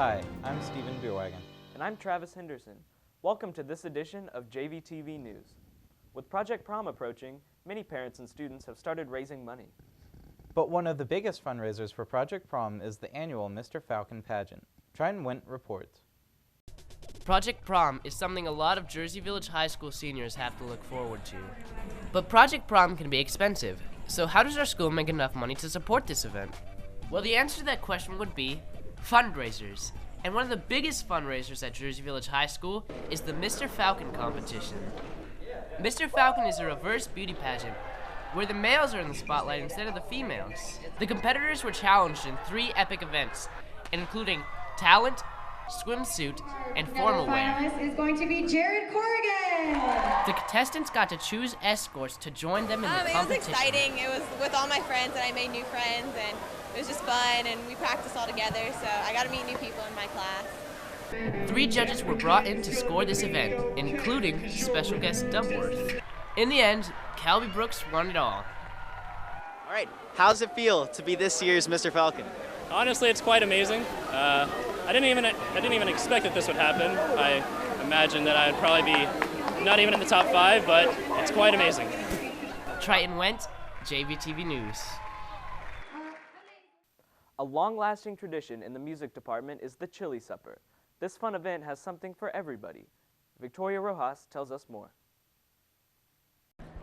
Hi, I'm Stephen Beerwagen. And I'm Travis Henderson. Welcome to this edition of JVTV News. With Project Prom approaching, many parents and students have started raising money. But one of the biggest fundraisers for Project Prom is the annual Mr. Falcon pageant. Tryden Went reports. Project Prom is something a lot of Jersey Village High School seniors have to look forward to. But Project Prom can be expensive, so how does our school make enough money to support this event? Well, the answer to that question would be fundraisers. And one of the biggest fundraisers at Jersey Village High School is the Mr. Falcon competition. Mr. Falcon is a reverse beauty pageant where the males are in the spotlight instead of the females. The competitors were challenged in 3 epic events, including talent, swimsuit, and formal wear. The finalist is going to be Jared Corrigan. The contestants got to choose escorts to join them in the competition. It was exciting. It was with all my friends, and I made new friends, and it was just fun, and we practiced all together, so I got to meet new people in my class. 3 judges were brought in to score this event, including special guest Dubworth. In the end, Calby Brooks won it all. All right, how does it feel to be this year's Mr. Falcon? Honestly, it's quite amazing. I didn't even expect that this would happen. I imagined that I'd probably be not even in the top 5, but it's quite amazing. Tryden Went, JVTV News. A long-lasting tradition in the music department is the Chili Supper. This fun event has something for everybody. Victoria Rojas tells us more.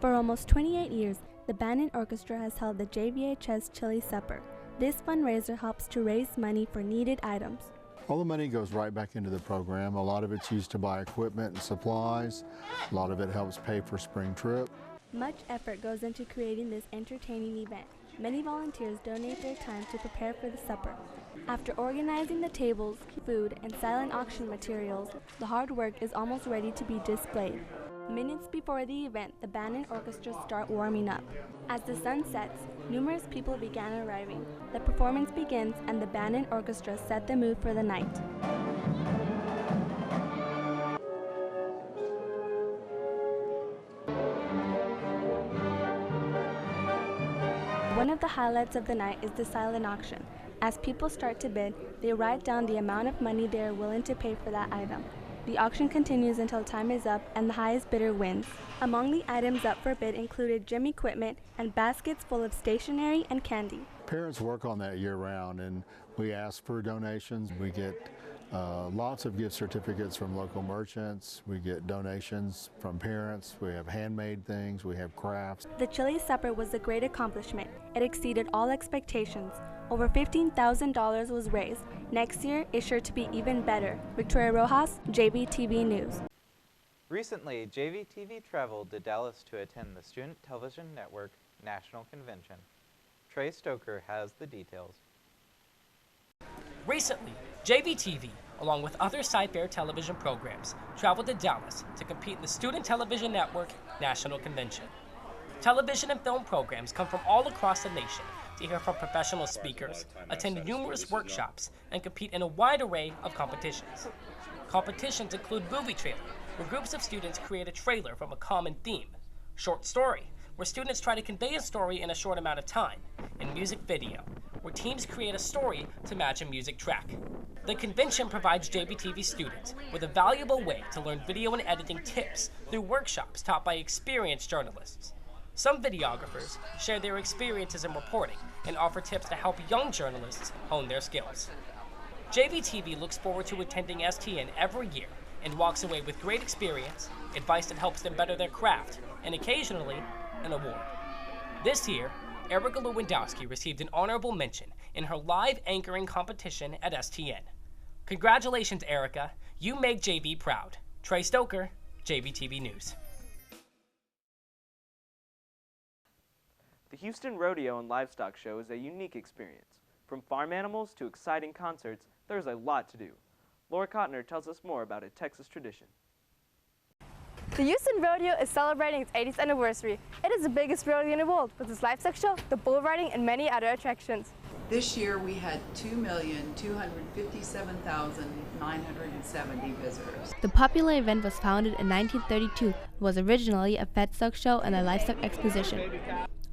For almost 28 years, the band and orchestra has held the JVHS Chili Supper. This fundraiser helps to raise money for needed items. All the money goes right back into the program. A lot of it's used to buy equipment and supplies. A lot of it helps pay for spring trip. Much effort goes into creating this entertaining event. Many volunteers donate their time to prepare for the supper. After organizing the tables, food, and silent auction materials, the hard work is almost ready to be displayed. Minutes before the event, the band and orchestra start warming up. As the sun sets, numerous people began arriving. The performance begins and the band and orchestra set the mood for the night. One of the highlights of the night is the silent auction. As people start to bid, they write down the amount of money they are willing to pay for that item. The auction continues until time is up and the highest bidder wins. Among the items up for bid included gym equipment and baskets full of stationery and candy. Parents work on that year-round, and we ask for donations. We get lots of gift certificates from local merchants. We get donations from parents. We have handmade things. We have crafts. The Chili Supper was a great accomplishment. It exceeded all expectations. Over $15,000 was raised. Next year is sure to be even better. Victoria Rojas, JVTV News. Recently, JVTV traveled to Dallas to attend the Student Television Network National Convention. Trey Stoker has the details. Recently, JVTV, along with other Sci-Fair television programs, traveled to Dallas to compete in the Student Television Network National Convention. Television and film programs come from all across the nation to hear from professional speakers, attend numerous workshops, and compete in a wide array of competitions. Competitions include movie trailer, where groups of students create a trailer from a common theme, short story, where students try to convey a story in a short amount of time, and music video, where teams create a story to match a music track. The convention provides JVTV students with a valuable way to learn video and editing tips through workshops taught by experienced journalists. Some videographers share their experiences in reporting and offer tips to help young journalists hone their skills. JVTV looks forward to attending STN every year and walks away with great experience, advice that helps them better their craft, and occasionally, an award. This year, Erica Lewandowski received an honorable mention in her live anchoring competition at STN. Congratulations, Erica. You make JV proud. Trey Stoker, JVTV News. The Houston Rodeo and Livestock Show is a unique experience. From farm animals to exciting concerts, there's a lot to do. Laura Kottner tells us more about a Texas tradition. The Houston Rodeo is celebrating its 80th anniversary. It is the biggest rodeo in the world, with its livestock show, the bull riding, and many other attractions. This year we had 2,257,970 visitors. The popular event was founded in 1932 and was originally a fed stock show and a livestock exposition.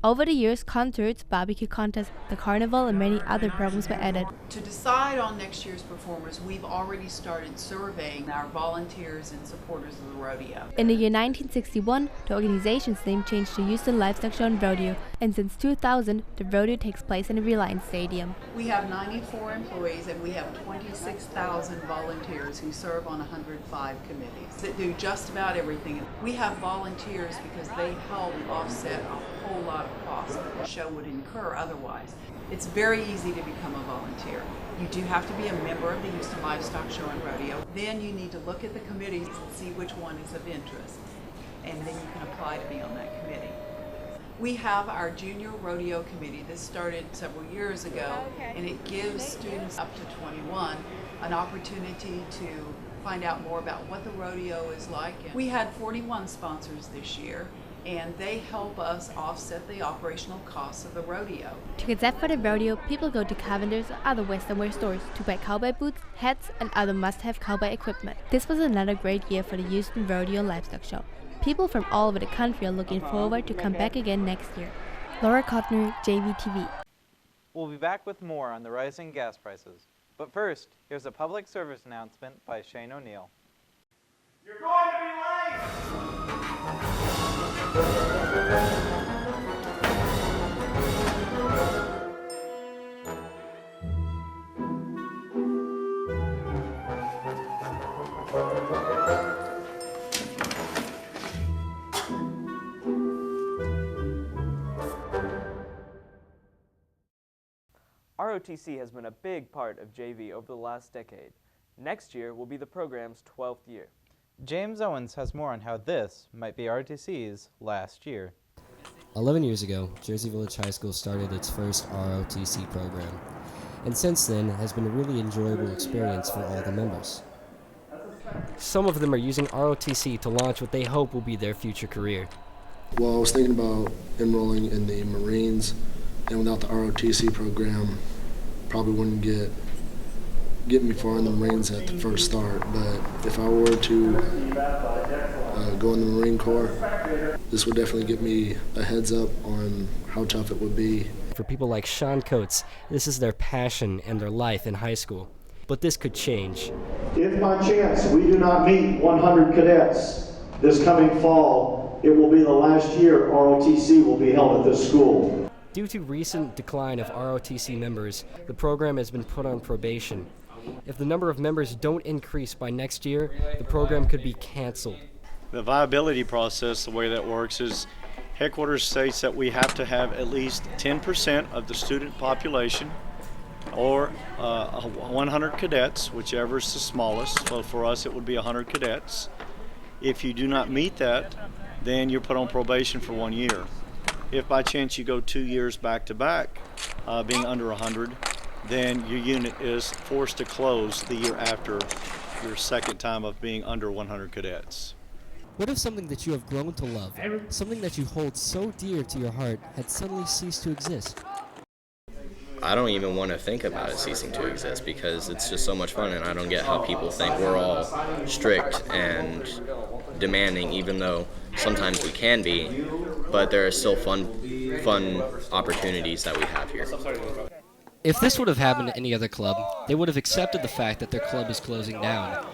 Over the years, concerts, barbecue contests, the carnival, and many other programs were added. To decide on next year's performers, we've already started surveying our volunteers and supporters of the rodeo. In the year 1961, the organization's name changed to Houston Livestock Show and Rodeo, and since 2000, the rodeo takes place in the Reliance Stadium. We have 94 employees and we have 26,000 volunteers who serve on 105 committees that do just about everything. We have volunteers because they help offset a whole lot of costs that the show would incur otherwise. It's very easy to become a volunteer. You do have to be a member of the Houston Livestock Show and Rodeo. Then you need to look at the committees and see which one is of interest, and then you can apply to be on that committee. We have our junior rodeo committee. This started several years ago, and it gives students up to 21 an opportunity to find out more about what the rodeo is like. We had 41 sponsors this year, and they help us offset the operational costs of the rodeo. To get set for the rodeo, people go to Cavender's or other western wear stores to buy cowboy boots, hats, and other must-have cowboy equipment. This was another great year for the Houston Rodeo and Livestock Show. People from all over the country are looking forward to come back again next year. Laura Kottner, JVTV. We'll be back with more on the rising gas prices. But first, here's a public service announcement by Shane O'Neill. You're going to be late! ROTC has been a big part of JV over the last decade. Next year will be the program's 12th year. James Owens has more on how this might be ROTC's last year. 11 years ago, Jersey Village High School started its first ROTC program, and since then has been a really enjoyable experience for all the members. Some of them are using ROTC to launch what they hope will be their future career. Well, I was thinking about enrolling in the Marines, and without the ROTC program, probably wouldn't get me far in the Marines at the first start. But if I were to go in the Marine Corps, this would definitely give me a heads up on how tough it would be. For people like Sean Coates, this is their passion and their life in high school. But this could change. If by chance we do not meet 100 cadets this coming fall, it will be the last year ROTC will be held at this school. Due to recent decline of ROTC members, the program has been put on probation. If the number of members don't increase by next year, the program could be canceled. The viability process, the way that works is headquarters states that we have to have at least 10% of the student population or 100 cadets, whichever is the smallest. So for us it would be 100 cadets. If you do not meet that, then you're put on probation for 1 year. If by chance you go 2 years back to back, being under 100, then your unit is forced to close the year after your second time of being under 100 cadets. What if something that you have grown to love, something that you hold so dear to your heart, had suddenly ceased to exist? I don't even want to think about it ceasing to exist because it's just so much fun, and I don't get how people think we're all strict and demanding, even though sometimes we can be, but there are still fun opportunities that we have here. If this would have happened to any other club, they would have accepted the fact that their club is closing down.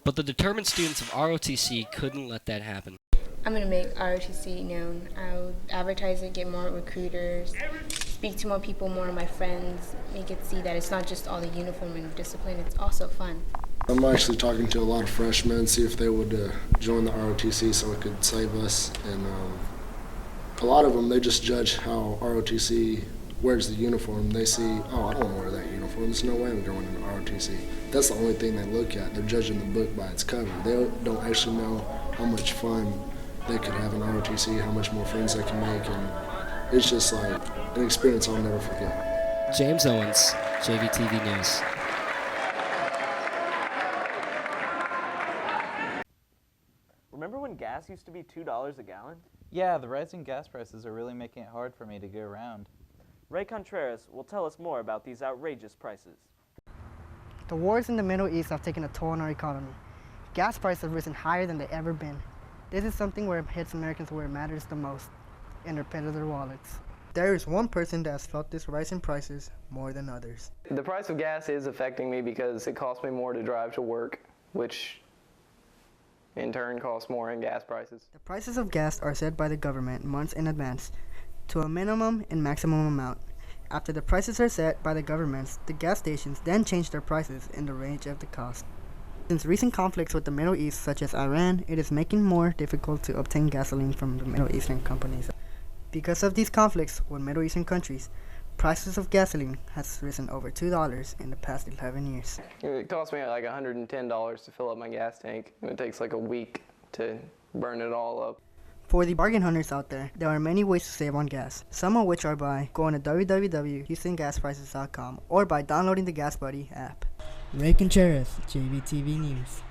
But the determined students of ROTC couldn't let that happen. I'm going to make ROTC known. I'll advertise it, get more recruiters, speak to more people, more of my friends, make it see that it's not just all the uniform and discipline, it's also fun. I'm actually talking to a lot of freshmen, see if they would join the ROTC so it could save us. And a lot of them, they just judge how ROTC wears the uniform. They see, oh, I don't want to wear that uniform. There's no way I'm going into ROTC. That's the only thing they look at. They're judging the book by its cover. They don't actually know how much fun they could have in ROTC, how much more friends they can make, and it's just like an experience I'll never forget. James Owens, JVTV News. Remember when gas used to be $2 a gallon? Yeah, the rising gas prices are really making it hard for me to get around. Ray Contreras will tell us more about these outrageous prices. The wars in the Middle East have taken a toll on our economy. Gas prices have risen higher than they've ever been. This is something where it hits Americans where it matters the most, and their pets of their wallets. There is one person that has felt this rise in prices more than others. The price of gas is affecting me because it costs me more to drive to work, which in turn costs more in gas prices. The prices of gas are set by the government months in advance to a minimum and maximum amount. After the prices are set by the governments, the gas stations then change their prices in the range of the cost. Since recent conflicts with the Middle East, such as Iran, it is making it more difficult to obtain gasoline from the Middle Eastern companies. Because of these conflicts with Middle Eastern countries, prices of gasoline has risen over $2 in the past 11 years. It costs me like $110 to fill up my gas tank, and it takes like a week to burn it all up. For the bargain hunters out there are many ways to save on gas, some of which are by going to www.houstongasprices.com or by downloading the Gas Buddy app. Ray Contreras, JVTV News.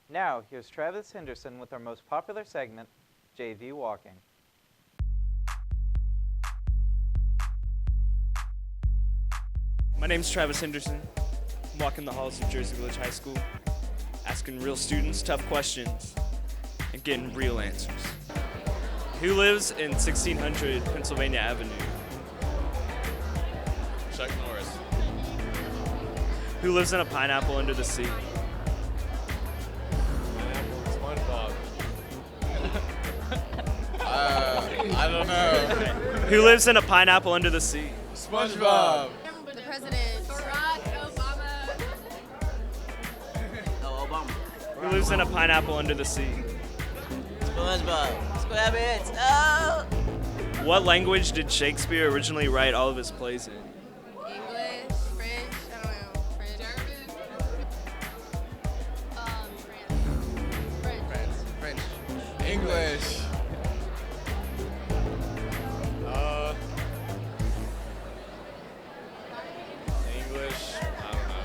Now, here's Travis Henderson with our most popular segment, JV Walking. My name's Travis Henderson. I'm walking the halls of Jersey Village High School, asking real students tough questions and getting real answers. Who lives in 1600 Pennsylvania Avenue? Chuck Norris. Who lives in a pineapple under the sea? SpongeBob. I don't know. Who lives in a pineapple under the sea? SpongeBob. The president. Barack Obama. Oh, Obama. Who lives in a pineapple under the sea? SpongeBob. SquarePants. Oh! What language did Shakespeare originally write all of his plays in? English, French, I don't know, French. German? French. English. English. I don't know.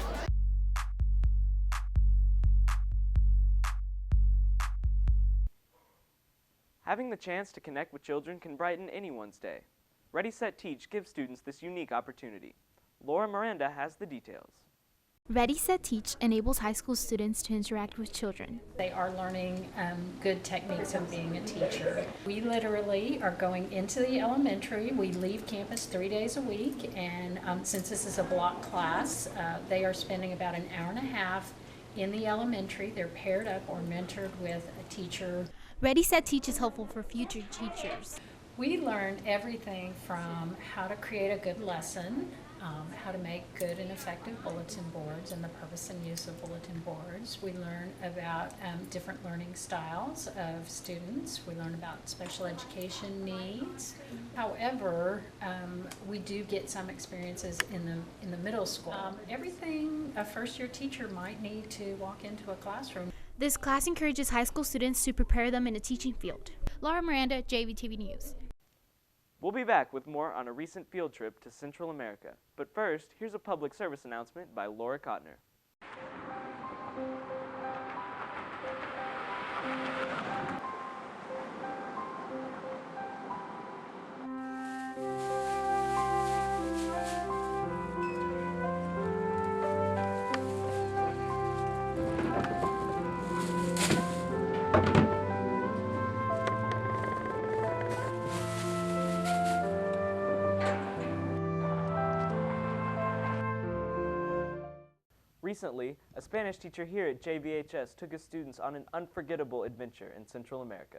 Having the chance to connect with children can brighten anyone's day. Ready, Set, Teach gives students this unique opportunity. Laura Miranda has the details. Ready, Set, Teach enables high school students to interact with children. They are learning good techniques of being a teacher. We literally are going into the elementary. We leave campus 3 days a week, and since this is a block class, they are spending about an hour and a half in the elementary. They're paired up or mentored with a teacher. Ready, Set, Teach is helpful for future teachers. We learn everything from how to create a good lesson, how to make good and effective bulletin boards and the purpose and use of bulletin boards. We learn about different learning styles of students. We learn about special education needs. However, we do get some experiences in the middle school. Everything a first-year teacher might need to walk into a classroom. This class encourages high school students to prepare them in a teaching field. Laura Miranda, JVTV News. We'll be back with more on a recent field trip to Central America. But first, here's a public service announcement by Laura Kottner. Recently, a Spanish teacher here at JVHS took his students on an unforgettable adventure in Central America.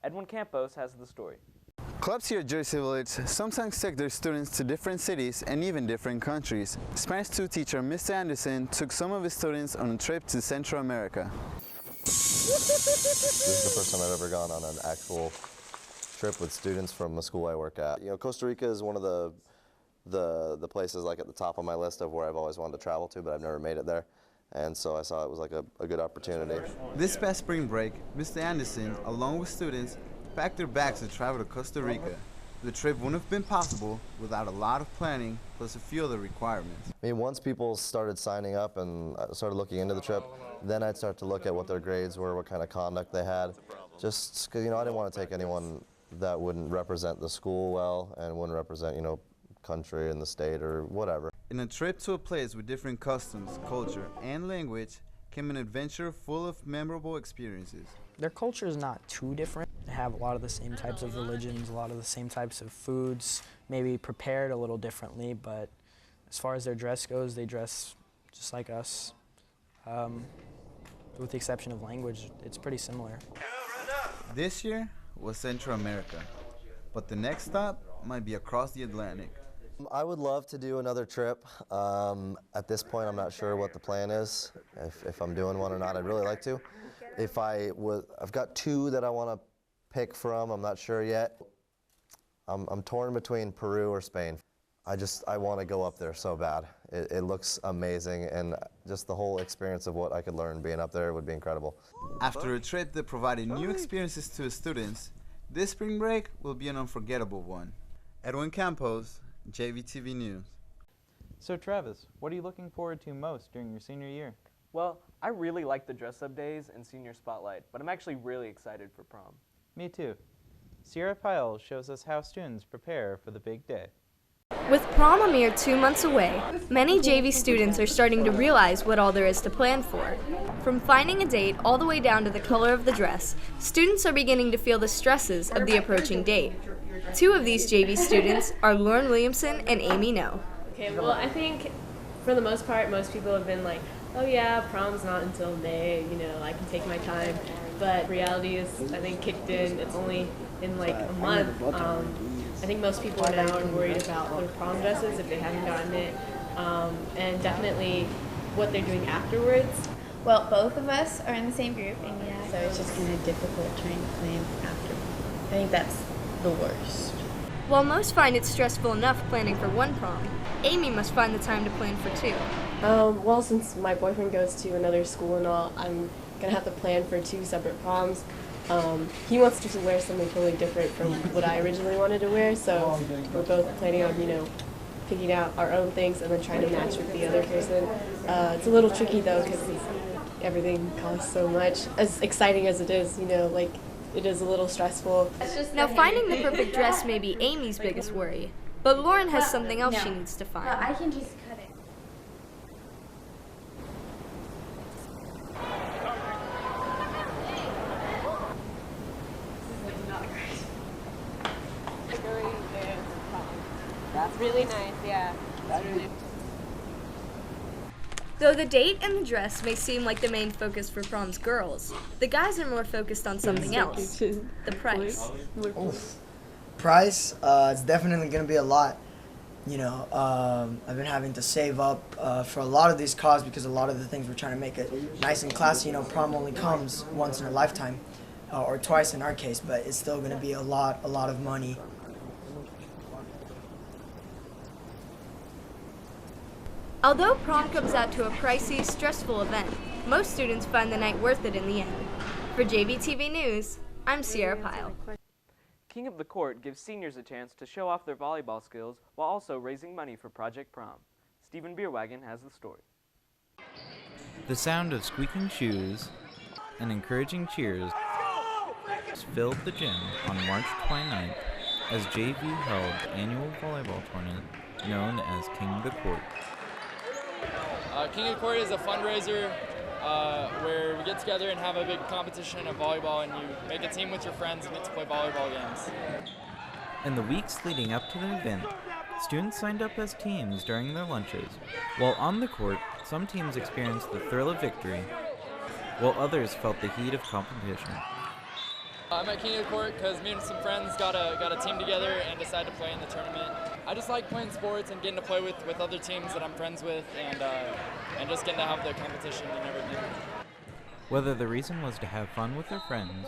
Edwin Campos has the story. Clubs here at Jersey Village sometimes take their students to different cities and even different countries. Spanish 2 teacher Mr. Anderson took some of his students on a trip to Central America. This is the first time I've ever gone on an actual trip with students from a school I work at. You know, Costa Rica is one of the places like at the top of my list of where I've always wanted to travel to, but I've never made it there. And so I saw it was like a good opportunity. This past spring break, Mr. Anderson, along with students, packed their bags to travel to Costa Rica. The trip wouldn't have been possible without a lot of planning, plus a few other requirements. I mean, once people started signing up and started looking into the trip, then I'd start to look at what their grades were, what kind of conduct they had. Just because, you know, I didn't want to take anyone that wouldn't represent the school well and wouldn't represent, you know, country and the state or whatever. In a trip to a place with different customs, culture, and language came an adventure full of memorable experiences. Their culture is not too different. They have a lot of the same types of religions, a lot of the same types of foods, maybe prepared a little differently, but as far as their dress goes, they dress just like us. With the exception of language, it's pretty similar. This year was Central America, but the next stop might be across the Atlantic. I would love to do another trip. At this point, I'm not sure what the plan is, if I'm doing one or not. I'd really like to. I've got 2 that I want to pick from. I'm not sure yet. I'm torn between Peru or Spain. I want to go up there so bad. It looks amazing, and just the whole experience of what I could learn being up there would be incredible. After a trip that provided new experiences to the students, this spring break will be an unforgettable one. Edwin Campos, JVTV News. So Travis, what are you looking forward to most during your senior year? Well, I really like the dress-up days and senior spotlight, but I'm actually really excited for prom. Me too. Sierra Pyle shows us how students prepare for the big day. With prom a mere 2 months away, many JV students are starting to realize what all there is to plan for. From finding a date all the way down to the color of the dress, students are beginning to feel the stresses of the approaching date. 2 of these JV students are Lauren Williamson and Amy No. Okay, well, I think for the most part, most people have been like, oh yeah, prom's not until May, I can take my time. But reality is, I think, kicked in. It's only in like a month. I think most people now are worried about their prom dresses if they haven't gotten it, and definitely what they're doing afterwards. Well, both of us are in the same group, and so it's just kind of difficult trying to plan after. I think that's the worst. While most find it stressful enough planning for one prom, Amy must find the time to plan for 2. Well, since my boyfriend goes to another school and all, I'm gonna have to plan for 2 separate proms. He wants to wear something totally different from what I originally wanted to wear, so we're both planning on, picking out our own things and then trying to match with the other person. It's a little tricky though, because everything costs so much. As exciting as it is, it is a little stressful. Now, finding the perfect dress may be Amy's biggest worry, but Lauren has something else she needs to find. No, I can just cut it. That's really nice, yeah. That's really Though the date and the dress may seem like the main focus for prom's girls, the guys are more focused on something else, the price. Price, it's definitely going to be a lot. I've been having to save up for a lot of these costs because a lot of the things we're trying to make it nice and classy. Prom only comes once in a lifetime, or twice in our case, but it's still going to be a lot of money. Although prom comes out to a pricey, stressful event, most students find the night worth it in the end. For JVTV News, I'm Sierra Pyle. King of the Court gives seniors a chance to show off their volleyball skills while also raising money for Project Prom. Stephen Beerwagon has the story. The sound of squeaking shoes and encouraging cheers filled the gym on March 29th as JV held the annual volleyball tournament known as King of the Court. King of the Court is a fundraiser where we get together and have a big competition of volleyball, and you make a team with your friends and get to play volleyball games. In the weeks leading up to the event, students signed up as teams during their lunches. While on the court, some teams experienced the thrill of victory, while others felt the heat of competition. I'm at King of the Court because me and some friends got a team together and decided to play in the tournament. I just like playing sports and getting to play with other teams that I'm friends with, and just getting to have the competition and everything. Whether the reason was to have fun with their friends,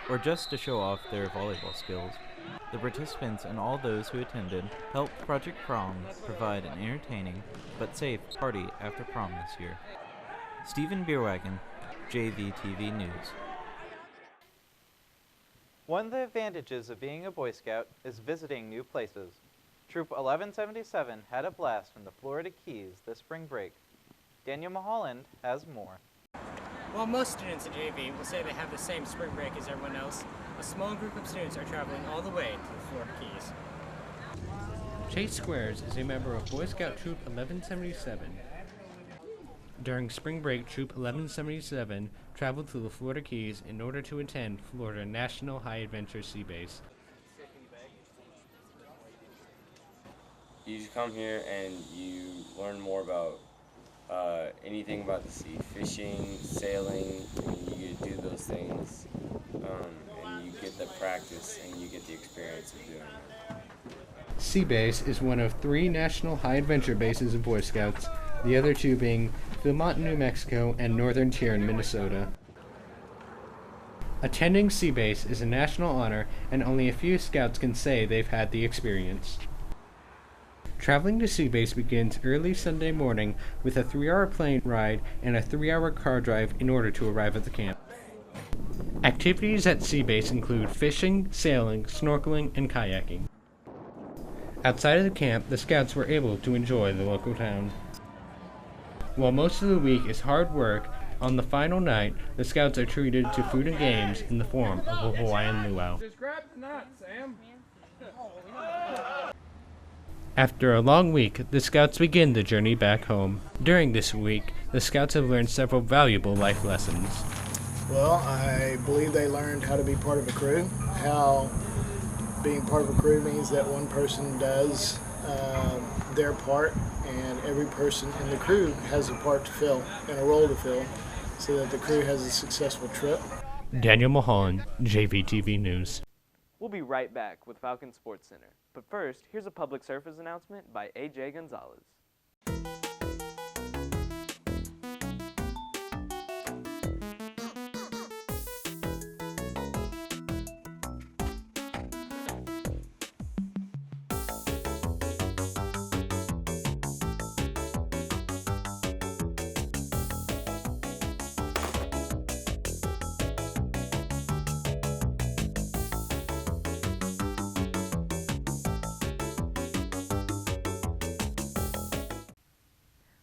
or just to show off their volleyball skills, the participants and all those who attended helped Project Prom provide an entertaining but safe party after prom this year. Stephen Beerwagon, JVTV News. One of the advantages of being a Boy Scout is visiting new places. Troop 1177 had a blast in the Florida Keys this spring break. Daniel Mulholland has more. While most students at JV will say they have the same spring break as everyone else, a small group of students are traveling all the way to the Florida Keys. Chase Squares is a member of Boy Scout Troop 1177. During spring break, Troop 1177 traveled to the Florida Keys in order to attend Florida National High Adventure Sea Base. You just come here and you learn more about anything about the sea, fishing, sailing, and you get to do those things, and you get the practice and you get the experience of doing it. Sea Base is one of 3 national high adventure bases of Boy Scouts, the other 2 being Philmont, New Mexico, and Northern Tier in Minnesota. Attending Sea Base is a national honor, and only a few Scouts can say they've had the experience. Traveling to Sea Base begins early Sunday morning with a 3-hour plane ride and a 3-hour car drive in order to arrive at the camp. Activities at Sea Base include fishing, sailing, snorkeling, and kayaking. Outside of the camp, the Scouts were able to enjoy the local town. While most of the week is hard work, on the final night, the Scouts are treated to food and games in the form of a Hawaiian luau. Just grab the nut, Sam. After a long week, the Scouts begin the journey back home. During this week, the Scouts have learned several valuable life lessons. Well, I believe they learned how to be part of a crew, how being part of a crew means that one person does their part and every person in the crew has a part to fill and a role to fill so that the crew has a successful trip. Daniel Mulholland, JVTV News. We'll be right back with Falcon Sports Center. But first, here's a public service announcement by AJ Gonzalez.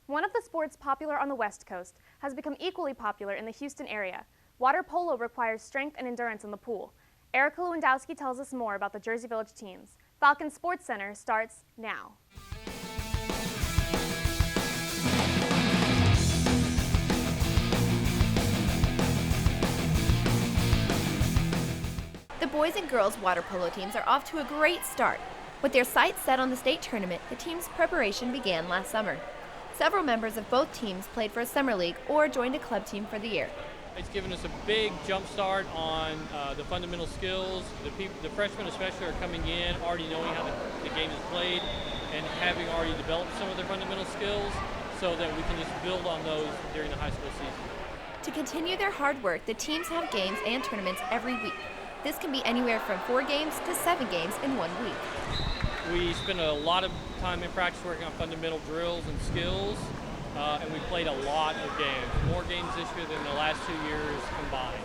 One of the sports popular on the West Coast has become equally popular in the Houston area. Water polo requires strength and endurance in the pool. Erica Lewandowski tells us more about the Jersey Village teams. Falcon Sports Center starts now. The boys and girls water polo teams are off to a great start. With their sights set on the state tournament, the team's preparation began last summer. Several members of both teams played for a summer league or joined a club team for the year. It's given us a big jump start on the fundamental skills. The freshmen especially are coming in already knowing how the game is played and having already developed some of their fundamental skills so that we can just build on those during the high school season. To continue their hard work, the teams have games and tournaments every week. This can be anywhere from 4 games to 7 games in 1 week. We spend a lot of time in practice working on fundamental drills and skills, and we played a lot of games, more games this year than the last 2 years combined.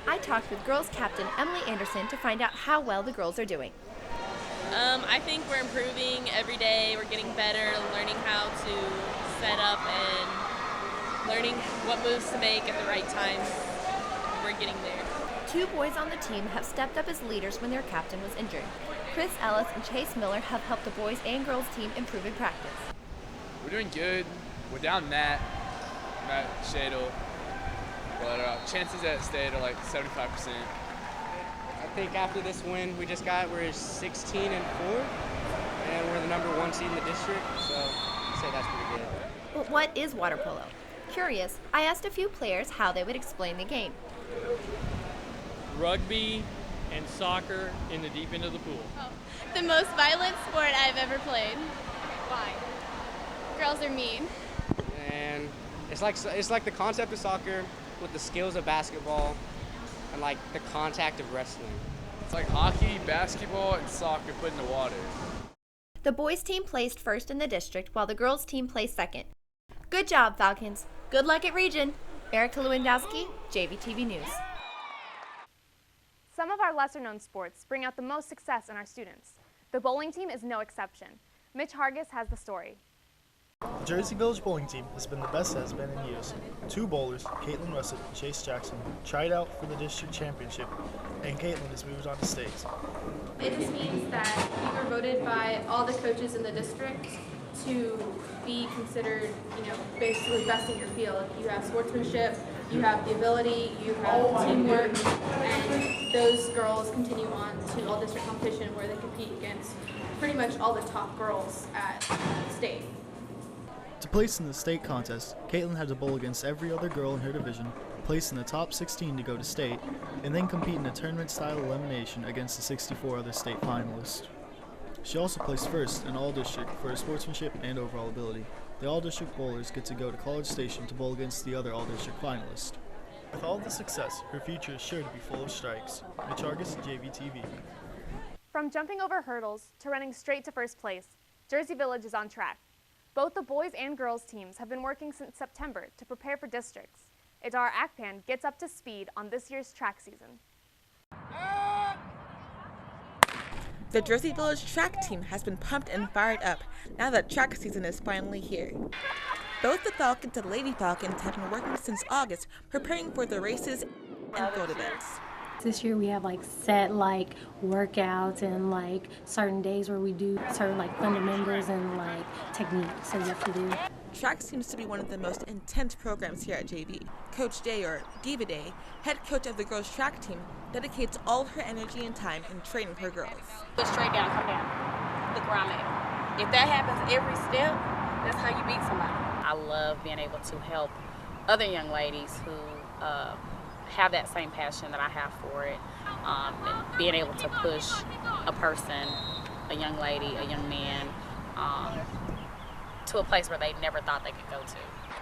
I talked with girls captain Emily Anderson to find out how well the girls are doing. I think we're improving every day. We're getting better, learning how to set up and learning what moves to make at the right time. We're getting there. 2 boys on the team have stepped up as leaders when their captain was injured. Chris Ellis and Chase Miller have helped the boys and girls team improve in practice. We're doing good. We're down Matt Shadle, but chances at state are like 75%. I think after this win we just got, we're 16-4, and we're the number 1 seed in the district, so I'd say that's pretty good. But what is water polo? Curious, I asked a few players how they would explain the game. Rugby and soccer in the deep end of the pool. Oh, the most violent sport I've ever played. Why? Girls are mean. And it's like the concept of soccer with the skills of basketball and like the contact of wrestling. It's like hockey, basketball, and soccer put in the water. The boys team placed first in the district while the girls team placed second. Good job, Falcons. Good luck at region. Erica Lewandowski, JVTV News. Some of our lesser-known sports bring out the most success in our students. The bowling team is no exception. Mitch Hargis has the story. The Jersey Village bowling team has been the best it has been in years. 2 bowlers, Caitlin Russett and Chase Jackson, tried out for the district championship, and Caitlin has moved on to state. It just means that we were voted by all the coaches in the district to be considered, basically best in your field. You have sportsmanship, you have the ability, you have teamwork, and those girls continue on to all district competition where they compete against pretty much all the top girls at state. To place in the state contest, Caitlin had to bowl against every other girl in her division, place in the top 16 to go to state, and then compete in a tournament-style elimination against the 64 other state finalists. She also placed first in all-district for her sportsmanship and overall ability. The all-district bowlers get to go to College Station to bowl against the other all-district finalists. With all the success, her future is sure to be full of strikes. Mitch Argus, JVTV. From jumping over hurdles to running straight to first place, Jersey Village is on track. Both the boys and girls teams have been working since September to prepare for districts. Idara Akpan gets up to speed on this year's track season. The Jersey Village track team has been pumped and fired up now that track season is finally here. Both the Falcons and Lady Falcons have been working since August, preparing for the races and field events. This year we have set workouts and certain days where we do certain fundamentals and techniques that you have to do. Track seems to be one of the most intense programs here at JV. Coach Day, or Diva Day, head coach of the girls track team, dedicates all her energy and time in training her girls. Go straight down, come down. Look where I'm at. If that happens every step, that's how you beat somebody. I love being able to help other young ladies who have that same passion that I have for it, and being able to push a person, a young lady, a young man, to a place where they never thought they could go to.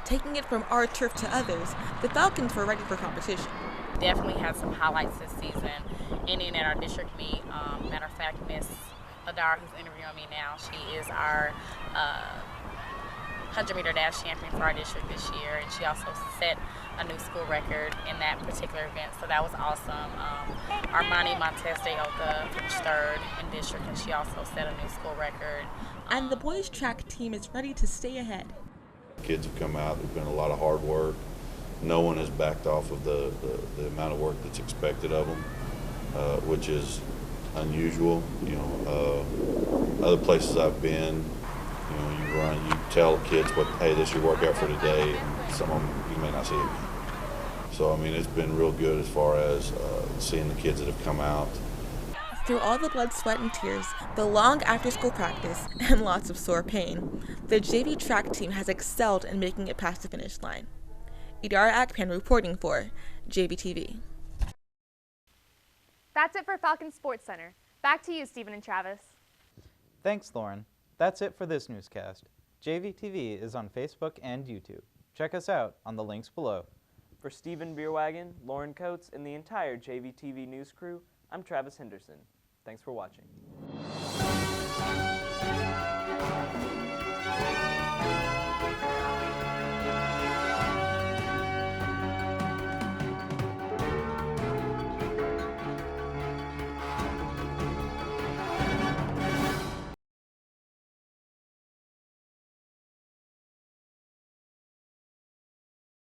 Taking it from our turf to others, the Falcons were ready for competition. Definitely had some highlights this season, ending at our district meet. Matter of fact, Miss Adar, who's interviewing me now, she is our 100-meter dash champion for our district this year, and she also set a new school record in that particular event, so that was awesome. Armani Montez de Oca finished third in district, and she also set a new school record. And the boys track team is ready to stay ahead. Kids have come out, there's been a lot of hard work. No one has backed off of the amount of work that's expected of them, which is unusual. Other places I've been, you tell kids hey, this is your workout for today, and some of them you may not see it. So, it's been real good as far as seeing the kids that have come out. Through all the blood, sweat, and tears, the long after-school practice, and lots of sore pain, the JV track team has excelled in making it past the finish line. Idara Akpan reporting for JVTV. That's it for Falcon Sports Center. Back to you, Stephen and Travis. Thanks, Lauren. That's it for this newscast. JVTV is on Facebook and YouTube. Check us out on the links below. For Stephen Bierwagen, Lauren Coates, and the entire JVTV news crew, I'm Travis Henderson. Thanks for watching.